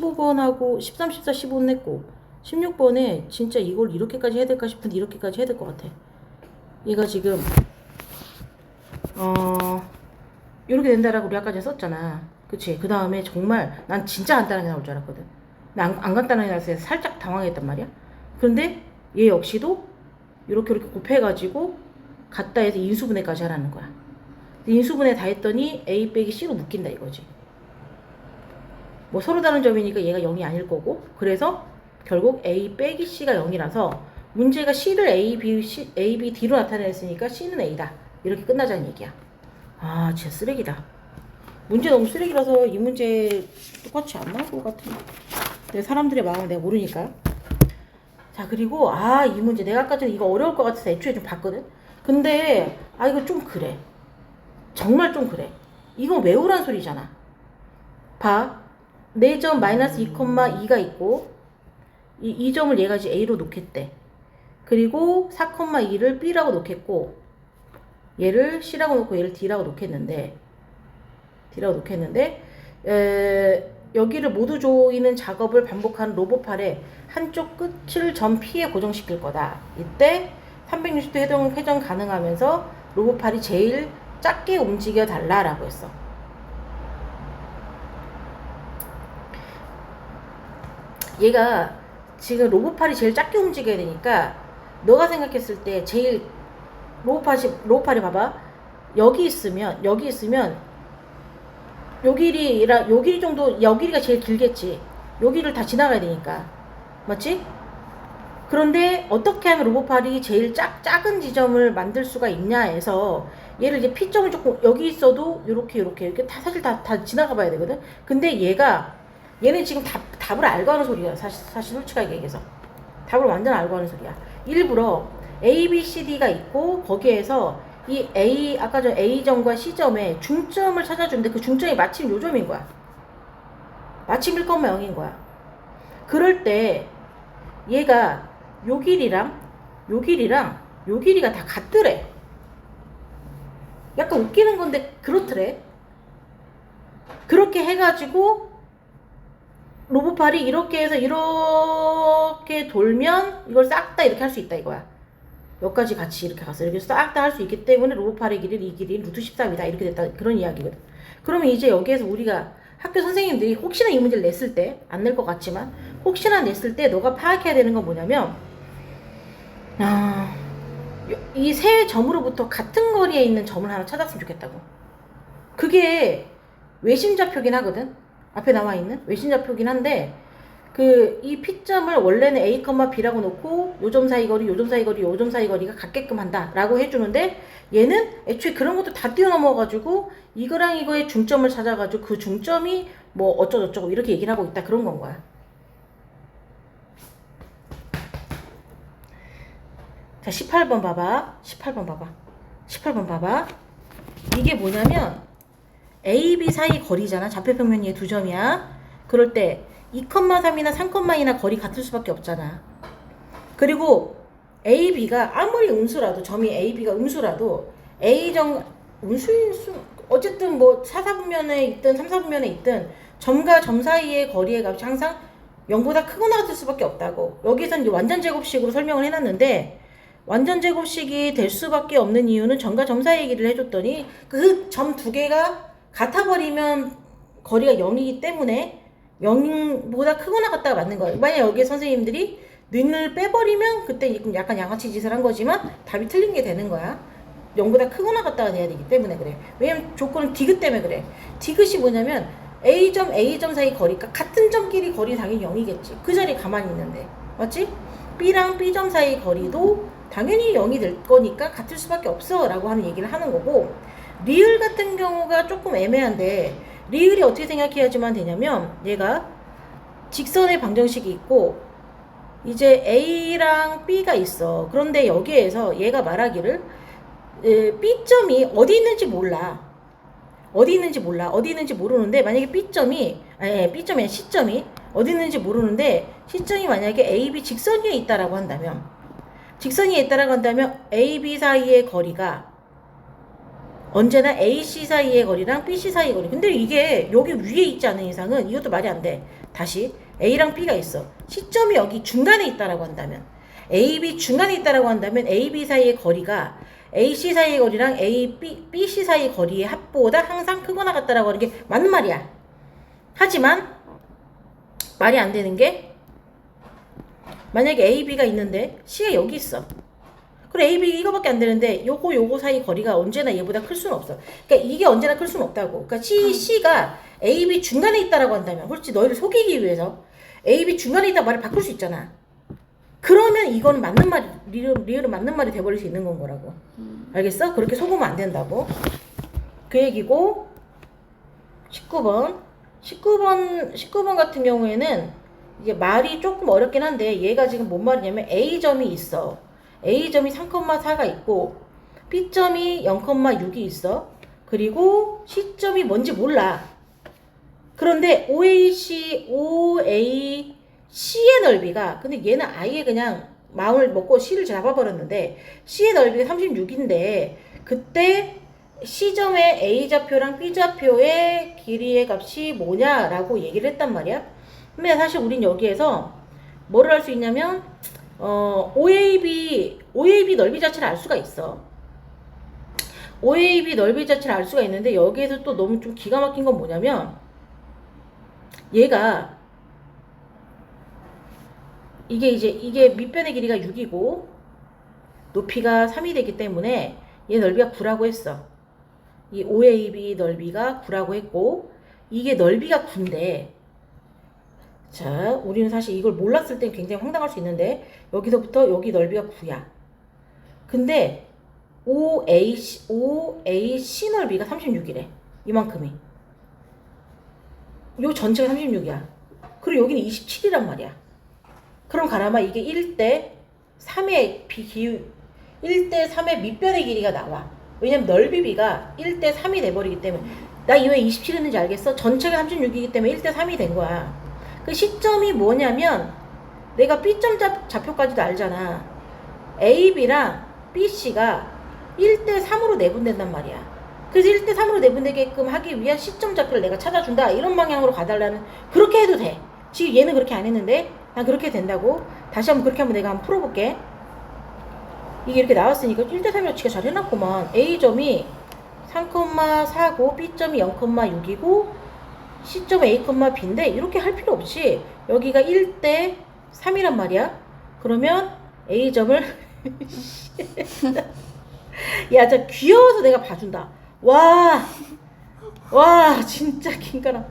15번하고 13, 14, 15는 냈고 16번에 진짜 이걸 이렇게까지 해야 될까 싶은데 이렇게까지 해야 될 것 같아. 얘가 지금 이렇게 된다라고 우리 아까 전에 썼잖아. 그치? 그 다음에 정말 난 진짜 간단하게 나올 줄 알았거든. 근데 안 간단하게 나와서 살짝 당황했단 말이야. 그런데 얘 역시도 이렇게 곱해가지고 갖다 해서 인수분해까지 하라는 거야. 인수분해 다 했더니 A 빼기 C로 묶인다 이거지. 뭐 서로 다른 점이니까 얘가 0이 아닐 거고, 그래서 결국 A 빼기 C가 0이라서 문제가 C를 A, B, D로 나타냈으니까 C는 A다. 이렇게 끝나자는 얘기야. 아, 진짜 쓰레기다. 문제 너무 쓰레기라서 이 문제 똑같이 안 나올 것 같아. 근데 사람들의 마음을 내가 모르니까. 자, 그리고 이 문제 내가 아까 전에 이거 어려울 것 같아서 애초에 좀 봤거든. 근데 이거 좀 그래. 정말 좀 그래. 이거 외우란 소리잖아. 봐. 4점 마이너스 2,2가 있고 이 점을 얘가 이제 A로 놓겠대. 그리고 4,2를 B라고 놓겠고 얘를 C라고 놓고 얘를 D라고 놓겠는데 여기를 모두 조이는 작업을 반복하는 로봇팔의 한쪽 끝을 점 P에 고정시킬 거다. 이때 360도 회전 가능하면서 로봇팔이 제일 작게 움직여 달라라고 했어. 얘가 지금 로봇팔이 제일 작게 움직여야 되니까 너가 생각했을 때 제일 로봇팔이 봐봐. 여기 있으면 요 길이 정도, 요 길이가 제일 길겠지. 요 길을 다 지나가야 되니까. 맞지? 그런데 어떻게 하면 로봇팔이 제일 작은 지점을 만들 수가 있냐 해서 얘를 이제 P점을 조금 여기 있어도 이렇게 다 사실 다 지나가 봐야 되거든. 근데 얘는 지금 답을 알고 하는 소리야. 사실 솔직하게 얘기해서 답을 완전 알고 하는 소리야. 일부러 A, B, C, D가 있고 거기에서 이 아까 전 A점과 C점의 중점을 찾아주는데 그 중점이 마침 요점인 거야. 마침 1,0인 거야. 그럴 때 얘가 요 길이랑 요 길이가 다 같더래. 약간 웃기는 건데 그렇더래. 그렇게 해가지고 로봇팔이 이렇게 해서 이렇게 돌면 이걸 싹 다 이렇게 할 수 있다 이거야. 여기까지 같이 이렇게 가서 이렇게 싹 다 할 수 있기 때문에 로봇팔의 길이는 이 길이는 루트 13이다 이렇게 됐다, 그런 이야기거든. 그러면 이제 여기에서 우리가 학교 선생님들이 혹시나 이 문제를 냈을 때, 안 낼 것 같지만 혹시나 냈을 때 너가 파악해야 되는 건 뭐냐면 이 세 점으로부터 같은 거리에 있는 점을 하나 찾았으면 좋겠다고. 그게 외심좌표긴 하거든. 앞에 나와 있는 외심좌표긴 한데 이 P점을 원래는 A, B라고 놓고 요 점 사이 거리, 요 점 사이 거리, 요 점 사이 거리가 같게끔 한다라고 해주는데 얘는 애초에 그런 것도 다 뛰어넘어가지고 이거랑 이거의 중점을 찾아가지고 그 중점이 뭐 어쩌고저쩌고 이렇게 얘기를 하고 있다, 그런 건 거야. 자, 18번 봐봐. 18번 봐봐. 이게 뭐냐면 A, B 사이 거리잖아. 좌표평면이 얘 두 점이야. 그럴 때 2,3이나 3,2나 거리 같을 수밖에 없잖아. 그리고 A, B가 아무리 음수라도, 점이 A, B가 음수라도 A점 어쨌든 뭐 4, 4분면에 있든 3, 4분면에 있든 점과 점 사이의 거리의 값이 항상 0보다 크거나 같을 수밖에 없다고. 여기서는 완전 제곱식으로 설명을 해놨는데 완전 제곱식이 될 수밖에 없는 이유는 점과 점 사이 얘기를 해줬더니 그 점 두 개가 같아버리면 거리가 0이기 때문에 0보다 크거나 같다가 맞는 거예요. 만약 여기에 선생님들이 능을 빼버리면 그때 약간 양아치 짓을 한 거지만 답이 틀린 게 되는 거야. 0보다 크거나 같다가 돼야 되기 때문에 그래. 왜냐면 조건은 디귿 때문에 그래. 디귿이 뭐냐면 A점 사이 거리가 같은 점끼리 거리 당연히 0이겠지. 그 자리에 가만히 있는데. 맞지? B랑 B점 사이 거리도 당연히 0이 될 거니까 같을 수밖에 없어 라고 하는 얘기를 하는 거고, 리을 같은 경우가 조금 애매한데 리을이 어떻게 생각해야지만 되냐면 얘가 직선의 방정식이 있고 이제 A랑 B가 있어. 그런데 여기에서 얘가 말하기를 B점이 어디 있는지 몰라. 어디 있는지 모르는데 만약에 B점이 C점이 어디 있는지 모르는데 C점이 만약에 AB 직선 위에 있다라고 한다면 A, B 사이의 거리가 언제나 AC 사이의 거리랑 BC 사이의 거리. 근데 이게 여기 위에 있지 않은 이상은 이것도 말이 안 돼. 다시 A랑 B가 있어. 시점이 여기 중간에 있다라고 한다면 AB 중간에 있다라고 한다면 AB 사이의 거리가 AC 사이의 거리랑 BC 사이의 거리의 합보다 항상 크거나 같다라고 하는 게 맞는 말이야. 하지만 말이 안 되는 게 만약에 AB가 있는데 C가 여기 있어. 그래 AB 이거밖에 안 되는데 요거 사이 거리가 언제나 얘보다 클 수는 없어. 그러니까 이게 언제나 클 수는 없다고. 그러니까 C가 AB 중간에 있다라고 한다면 솔직히 너희를 속이기 위해서 AB 중간에 있다 말을 바꿀 수 있잖아. 그러면 이거는 맞는 말, 리얼은 맞는 말이 돼버릴 수 있는 건 거라고. 알겠어? 그렇게 속으면 안 된다고. 그 얘기고 19번 같은 경우에는 이게 말이 조금 어렵긴 한데 얘가 지금 뭔 말이냐면 A점이 있어. A점이 3,4가 있고 B점이 0,6이 있어. 그리고 C점이 뭔지 몰라. 그런데 OAC의 넓이가 근데 얘는 아예 그냥 마음을 먹고 C를 잡아버렸는데 C의 넓이가 36인데 그때 C점의 A좌표랑 B좌표의 길이의 값이 뭐냐라고 얘기를 했단 말이야. 근데 사실 우린 여기에서 뭐를 할 수 있냐면 OAB 넓이 자체를 알 수가 있어. OAB 넓이 자체를 알 수가 있는데 여기에서 또 너무 좀 기가 막힌 건 뭐냐면 얘가 이게 밑변의 길이가 6이고 높이가 3이 되기 때문에 얘 넓이가 9라고 했어. 이 OAB 넓이가 9라고 했고 이게 넓이가 9인데 자 우리는 사실 이걸 몰랐을 땐 굉장히 황당할 수 있는데 여기서부터 여기 넓이가 9야. 근데 OAC 넓이가 36이래. 이만큼이. 요 전체가 36이야. 그리고 여기는 27이란 말이야. 그럼 가라마 이게 1대 3의 1대 3의 밑변의 길이가 나와. 왜냐면 넓이비가 1대 3이 돼버리기 때문에 나 이 왜 27 했는지 알겠어? 전체가 36이기 때문에 1대 3이 된 거야. 그 시점이 뭐냐면 내가 B점 좌표까지도 알잖아. AB랑 BC가 1대 3으로 내분된단 말이야. 그래서 1대 3으로 내분되게끔 하기 위한 시점 좌표를 내가 찾아준다. 이런 방향으로 가달라는 그렇게 해도 돼. 지금 얘는 그렇게 안 했는데 난 그렇게 된다고. 다시 한번 그렇게 한번 내가 한번 풀어볼게. 이게 이렇게 나왔으니까 1대 3이라고 지가 잘 해놨구만. A점이 3,4고 B점이 0,6이고 C점 A,B인데 이렇게 할 필요 없이 여기가 1대 3이란 말이야. 그러면 A점을 야, 진짜 귀여워서 내가 봐준다. 와 진짜 긴가라.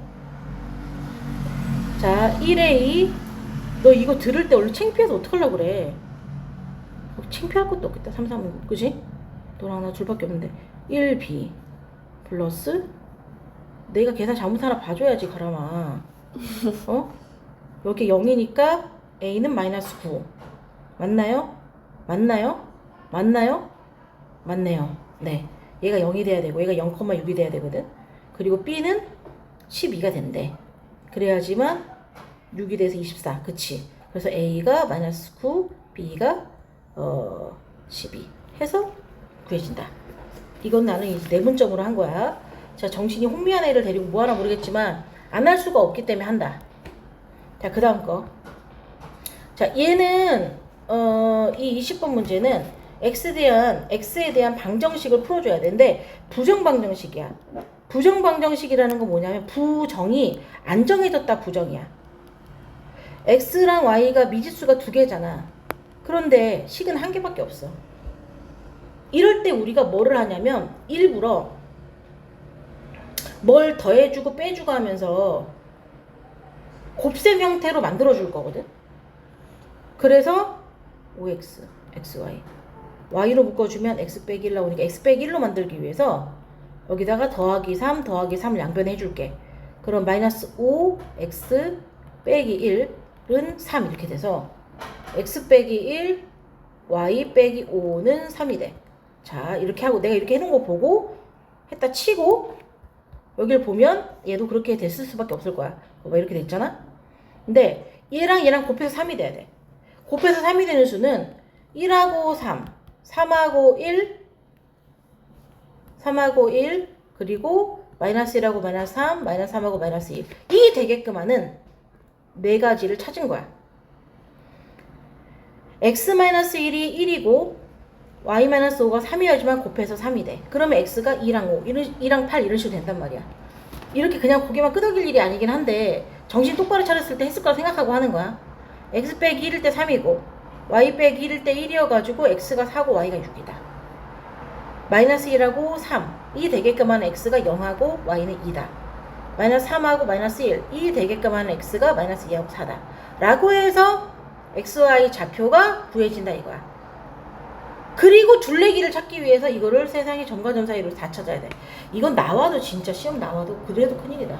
자 1A 너 이거 들을 때 원래 창피해서 어떡하려고 그래. 창피할 것도 없겠다. 3, 3은 그지? 너랑 하나 줄밖에 없는데 1B 플러스 내가 계산 잘못하나 봐줘야지 가라마. 여기 0이니까 A는 마이너스 9 맞나요? 맞네요. 네, 얘가 0이 돼야 되고 얘가 0,6이 돼야 되거든. 그리고 B는 12가 된대. 그래야지만 6이 돼서 24 그치? 그래서 A가 마이너스 9 B가 12 해서 구해진다. 이건 나는 이제 내분점으로 한 거야. 자, 정신이 혼미한 애를 데리고 뭐하나 모르겠지만 안 할 수가 없기 때문에 한다. 자, 그 다음 거. 자, 얘는 이 20번 문제는 X에 대한 방정식을 풀어줘야 되는데 부정방정식이야. 부정방정식이라는 건 뭐냐면 부정이 안 정해졌다 부정이야. X랑 Y가 미지수가 2개잖아. 그런데 식은 1개밖에 없어. 이럴 때 우리가 뭐를 하냐면 일부러 뭘 더해주고 빼주고 하면서 곱셈 형태로 만들어줄 거거든. 그래서 OX, XY Y로 묶어주면 X 빼기 1 나오니까 X 빼기 1로 만들기 위해서 여기다가 더하기 3 더하기 3을 양변해 줄게. 그럼 마이너스 5 X 빼기 1은 3 이렇게 돼서 X 빼기 1 Y 빼기 5는 3이 돼. 자 이렇게 하고 내가 이렇게 해놓은 거 보고 했다 치고 여기를 보면 얘도 그렇게 됐을 수밖에 없을 거야. 뭐 이렇게 됐잖아. 근데 얘랑 곱해서 3이 돼야 돼. 곱해서 3이 되는 수는 1하고 3, 3하고 1, 3하고 1, 그리고 마이너스 1하고 마이너스 3, 마이너스 3하고 마이너스 1. 이 되게끔 하는 네 가지를 찾은 거야. x-1이 1이고 y-5가 3이어야지만 곱해서 3이 돼. 그러면 x가 2랑 5, 2랑 8 이런 식으로 된단 말이야. 이렇게 그냥 고개만 끄덕일 일이 아니긴 한데 정신 똑바로 차렸을 때 했을 거라 생각하고 하는 거야. x 빼기 1일 때 3이고 y 빼기 1일 때 1이어가지고 x가 4고 y가 6이다. 마이너스 1하고 3. 이 되게끔 하는 x가 0하고 y는 2다. 마이너스 3하고 마이너스 1. 이 되게끔 하는 x가 마이너스 2하고 4다. 라고 해서 xy 좌표가 구해진다 이거야. 그리고 둘레기를 찾기 위해서 이거를 세상의 점과 점 사이로 다 찾아야 돼. 이건 나와도 진짜 시험 나와도 그래도 큰일이다.